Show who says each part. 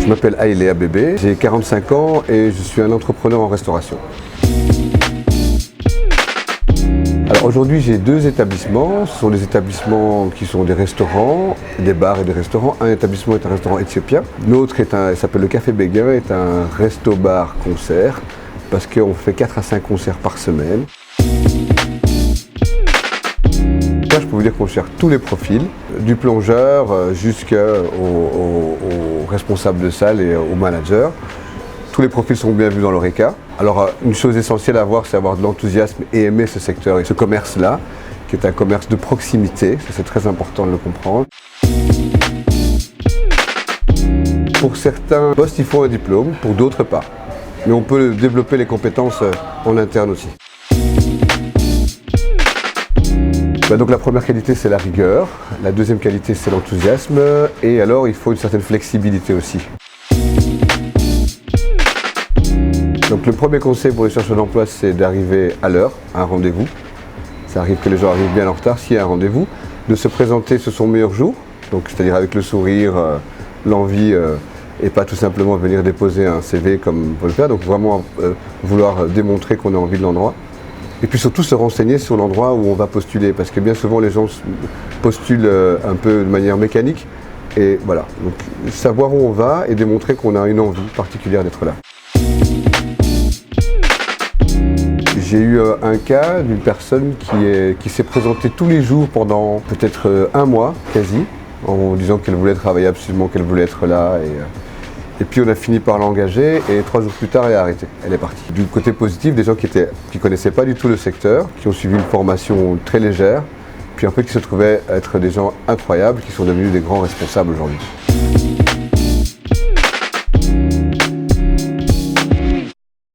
Speaker 1: m'appelle Aïlé Abébé, j'ai 45 ans et je suis un entrepreneur en restauration. Alors aujourd'hui j'ai deux établissements, ce sont des établissements qui sont des restaurants, des bars et des restaurants. Un établissement est un restaurant éthiopien, l'autre s'appelle le Café Béguin, est un resto-bar concert parce qu'on fait 4 à 5 concerts par semaine. Là, je peux vous dire qu'on cherche tous les profils, du plongeur jusqu'au responsable de salle et au manager. Tous les profils sont bien vus dans l'Horeca. Alors une chose essentielle à avoir, c'est avoir de l'enthousiasme et aimer ce secteur et ce commerce-là, qui est un commerce de proximité, ça c'est très important de le comprendre. Pour certains postes, il faut un diplôme, pour d'autres pas. Mais on peut développer les compétences en interne aussi. Donc la première qualité c'est la rigueur, la deuxième qualité c'est l'enthousiasme et alors il faut une certaine flexibilité aussi. Donc le premier conseil pour les chercheurs d'emploi c'est d'arriver à l'heure à un rendez-vous. Ça arrive que les gens arrivent bien en retard s'il y a un rendez-vous. De se présenter sur son meilleur jour, donc c'est-à-dire avec le sourire, l'envie et pas tout simplement venir déposer un CV comme on peut le faire. Donc vraiment vouloir démontrer qu'on a envie de l'endroit. Et puis surtout se renseigner sur l'endroit où on va postuler, parce que bien souvent les gens postulent un peu de manière mécanique. Et voilà, donc savoir où on va et démontrer qu'on a une envie particulière d'être là. J'ai eu un cas d'une personne qui s'est présentée tous les jours pendant peut-être un mois quasi, en disant qu'elle voulait travailler absolument, qu'elle voulait être là. Et puis on a fini par l'engager et 3 jours plus tard elle a arrêté, elle est partie. Du côté positif, des gens qui ne connaissaient pas du tout le secteur, qui ont suivi une formation très légère, puis en fait qui se trouvaient être des gens incroyables, qui sont devenus des grands responsables aujourd'hui.